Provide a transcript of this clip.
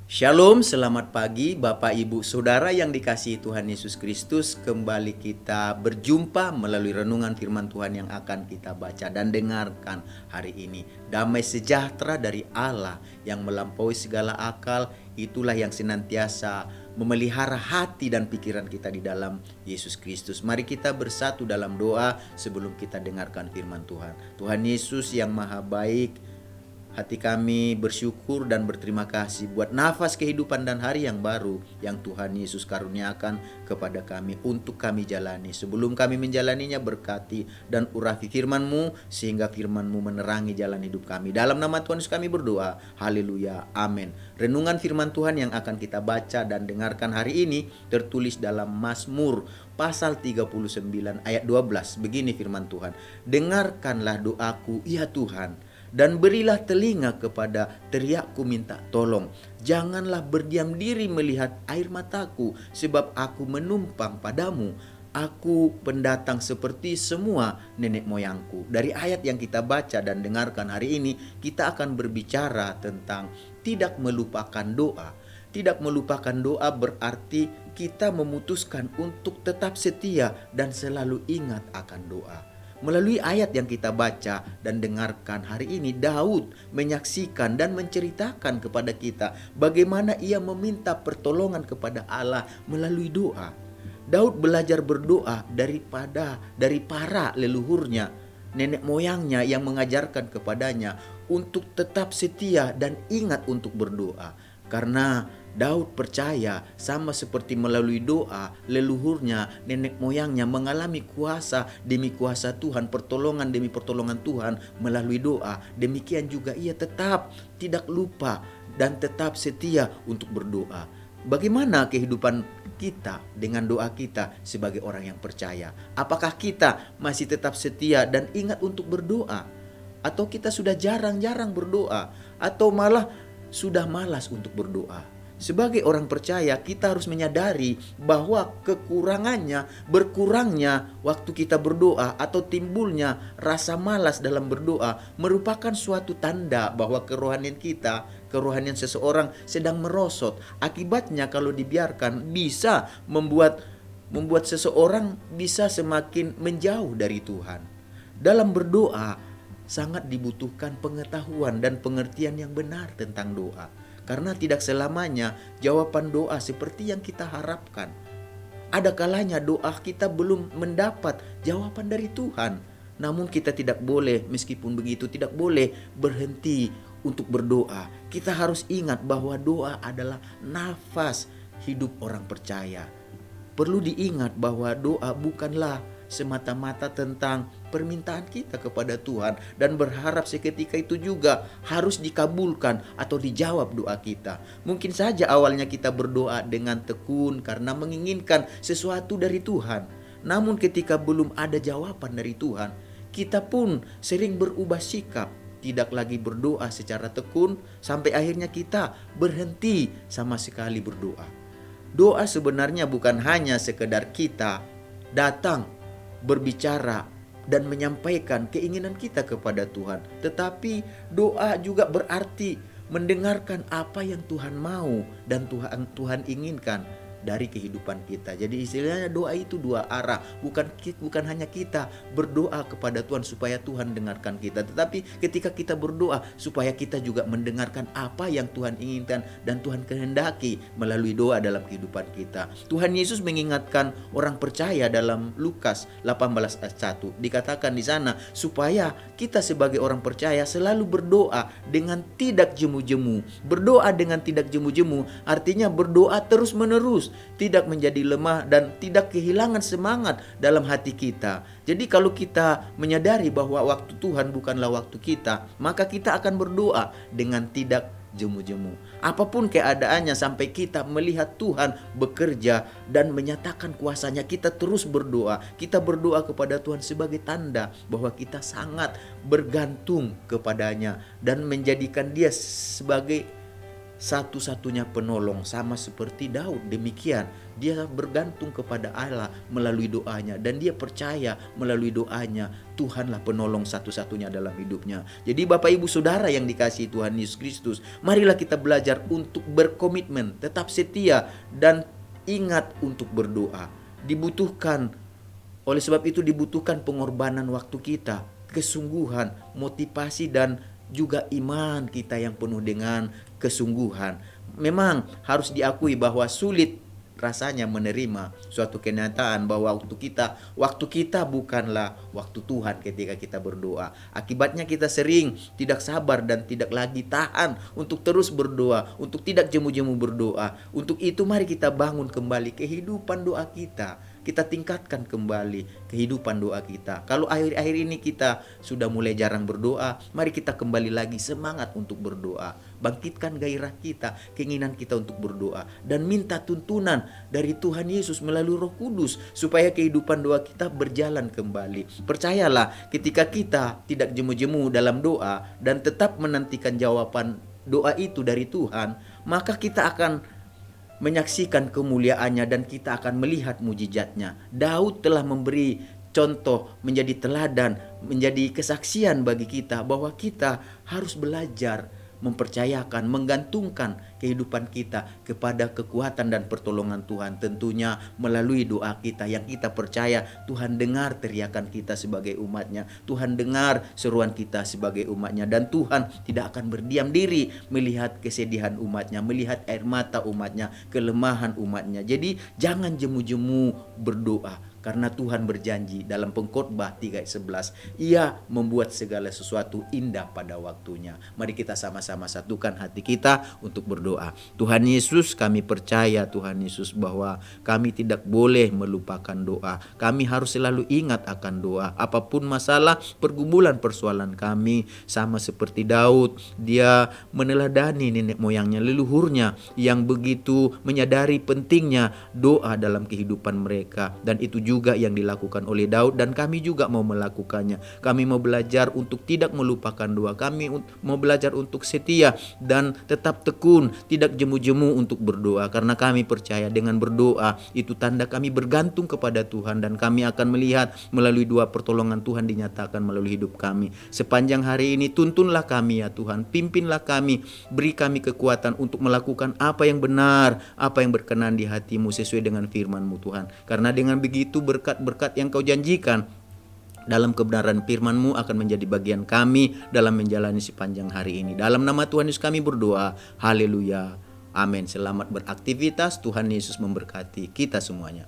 Shalom, selamat pagi Bapak Ibu Saudara yang dikasihi Tuhan Yesus Kristus. Kembali kita berjumpa melalui renungan firman Tuhan yang akan kita baca dan dengarkan hari ini. Damai sejahtera dari Allah yang melampaui segala akal, itulah yang senantiasa memelihara hati dan pikiran kita di dalam Yesus Kristus. Mari kita bersatu dalam doa sebelum kita dengarkan firman Tuhan. Tuhan Yesus yang maha baik, hati kami bersyukur dan berterima kasih buat nafas kehidupan dan hari yang baru yang Tuhan Yesus karuniakan kepada kami untuk kami jalani. Sebelum kami menjalaninya, berkati dan urapi firman-Mu sehingga firman-Mu menerangi jalan hidup kami. Dalam nama Tuhan Yesus kami berdoa. Haleluya. Amin. Renungan firman Tuhan yang akan kita baca dan dengarkan hari ini tertulis dalam Mazmur pasal 39 ayat 12. Begini firman Tuhan. Dengarkanlah doaku, ya Tuhan, dan berilah telinga kepada teriakku minta tolong. Janganlah berdiam diri melihat air mataku, sebab aku menumpang padamu. Aku pendatang seperti semua nenek moyangku. Dari ayat yang kita baca dan dengarkan hari ini, kita akan berbicara tentang tidak melupakan doa. Tidak melupakan doa berarti kita memutuskan untuk tetap setia dan selalu ingat akan doa. Melalui ayat yang kita baca dan dengarkan hari ini, Daud menyaksikan dan menceritakan kepada kita bagaimana ia meminta pertolongan kepada Allah melalui doa. Daud belajar berdoa dari para leluhurnya, nenek moyangnya yang mengajarkan kepadanya untuk tetap setia dan ingat untuk berdoa. Karena Daud percaya sama seperti melalui doa leluhurnya, nenek moyangnya mengalami kuasa demi kuasa Tuhan, pertolongan demi pertolongan Tuhan melalui doa. Demikian juga ia tetap tidak lupa dan tetap setia untuk berdoa. Bagaimana kehidupan kita dengan doa kita sebagai orang yang percaya? Apakah kita masih tetap setia dan ingat untuk berdoa? Atau kita sudah jarang-jarang berdoa? Atau malah sudah malas untuk berdoa? Sebagai orang percaya, kita harus menyadari bahwa berkurangnya waktu kita berdoa atau timbulnya rasa malas dalam berdoa merupakan suatu tanda bahwa kerohanian seseorang sedang merosot. Akibatnya kalau dibiarkan bisa membuat seseorang bisa semakin menjauh dari Tuhan. Dalam berdoa sangat dibutuhkan pengetahuan dan pengertian yang benar tentang doa. Karena tidak selamanya jawaban doa seperti yang kita harapkan. Ada kalanya doa kita belum mendapat jawaban dari Tuhan. Namun kita tidak boleh, meskipun begitu, tidak boleh berhenti untuk berdoa. Kita harus ingat bahwa doa adalah nafas hidup orang percaya. Perlu diingat bahwa doa bukanlah semata-mata tentang permintaan kita kepada Tuhan dan berharap seketika itu juga harus dikabulkan atau dijawab doa kita. Mungkin saja awalnya kita berdoa dengan tekun karena menginginkan sesuatu dari Tuhan. Namun ketika belum ada jawaban dari Tuhan, kita pun sering berubah sikap, tidak lagi berdoa secara tekun sampai akhirnya kita berhenti sama sekali berdoa. Doa sebenarnya bukan hanya sekedar kita datang berbicara dan menyampaikan keinginan kita kepada Tuhan, tetapi doa juga berarti mendengarkan apa yang Tuhan mau dan Tuhan inginkan dari kehidupan kita. Jadi istilahnya doa itu dua arah, bukan hanya kita berdoa kepada Tuhan supaya Tuhan dengarkan kita, tetapi ketika kita berdoa supaya kita juga mendengarkan apa yang Tuhan inginkan dan Tuhan kehendaki melalui doa dalam kehidupan kita. Tuhan Yesus mengingatkan orang percaya dalam Lukas 18 ayat 1. Dikatakan di sana supaya kita sebagai orang percaya selalu berdoa dengan tidak jemu-jemu. Berdoa dengan tidak jemu-jemu artinya berdoa terus-menerus, tidak menjadi lemah dan tidak kehilangan semangat dalam hati kita. Jadi kalau kita menyadari bahwa waktu Tuhan bukanlah waktu kita, maka kita akan berdoa dengan tidak jemu-jemu. Apapun keadaannya sampai kita melihat Tuhan bekerja dan menyatakan kuasanya, kita terus berdoa. Kita berdoa kepada Tuhan sebagai tanda bahwa kita sangat bergantung kepadanya dan menjadikan Dia sebagai satu-satunya penolong, sama seperti Daud. Demikian, dia bergantung kepada Allah melalui doanya, dan dia percaya melalui doanya Tuhanlah penolong satu-satunya dalam hidupnya. Jadi Bapak Ibu Saudara yang dikasihi Tuhan Yesus Kristus, marilah kita belajar untuk berkomitmen, tetap setia, dan ingat untuk berdoa. Oleh sebab itu dibutuhkan pengorbanan waktu kita, kesungguhan, motivasi, dan juga iman kita yang penuh dengan kesungguhan. Memang harus diakui bahwa sulit rasanya menerima suatu kenyataan bahwa waktu kita bukanlah waktu Tuhan ketika kita berdoa. Akibatnya kita sering tidak sabar dan tidak lagi tahan untuk terus berdoa, untuk tidak jemu-jemu berdoa. Untuk itu mari kita bangun kembali kehidupan doa kita. Kita tingkatkan kembali kehidupan doa kita. Kalau akhir-akhir ini kita sudah mulai jarang berdoa, mari kita kembali lagi semangat untuk berdoa. Bangkitkan gairah kita, keinginan kita untuk berdoa, dan minta tuntunan dari Tuhan Yesus melalui Roh Kudus supaya kehidupan doa kita berjalan kembali. Percayalah, ketika kita tidak jemu-jemu dalam doa dan tetap menantikan jawaban doa itu dari Tuhan, maka kita akan menyaksikan kemuliaannya dan kita akan melihat mujizatnya. Daud telah memberi contoh, menjadi teladan, menjadi kesaksian bagi kita bahwa kita harus belajar mempercayakan, menggantungkan kehidupan kita kepada kekuatan dan pertolongan Tuhan. Tentunya melalui doa kita yang kita percaya Tuhan dengar teriakan kita sebagai umatnya, Tuhan dengar seruan kita sebagai umatnya, dan Tuhan tidak akan berdiam diri melihat kesedihan umatnya, melihat air mata umatnya, kelemahan umatnya. Jadi jangan jemu-jemu berdoa, karena Tuhan berjanji dalam Pengkhotbah 3:11, Ia membuat segala sesuatu indah pada waktunya. Mari kita sama-sama satukan hati kita untuk berdoa. Tuhan Yesus, kami percaya Tuhan Yesus bahwa kami tidak boleh melupakan doa. Kami harus selalu ingat akan doa. Apapun masalah, pergumulan, persoalan kami, sama seperti Daud, dia meneladani nenek moyangnya, leluhurnya yang begitu menyadari pentingnya doa dalam kehidupan mereka. Dan itu juga yang dilakukan oleh Daud, dan kami juga mau melakukannya. Kami mau belajar untuk tidak melupakan doa. Kami mau belajar untuk setia dan tetap tekun, tidak jemu-jemu untuk berdoa, karena kami percaya dengan berdoa itu tanda kami bergantung kepada Tuhan, dan kami akan melihat melalui dua pertolongan Tuhan dinyatakan melalui hidup kami. Sepanjang hari ini tuntunlah kami ya Tuhan, pimpinlah kami, beri kami kekuatan untuk melakukan apa yang benar, apa yang berkenan di hati-Mu sesuai dengan firman-Mu Tuhan. Karena dengan begitu berkat-berkat yang Kau janjikan dalam kebenaran firman-Mu akan menjadi bagian kami dalam menjalani sepanjang hari ini. Dalam nama Tuhan Yesus kami berdoa. Haleluya. Amin. Selamat beraktivitas. Tuhan Yesus memberkati kita semuanya.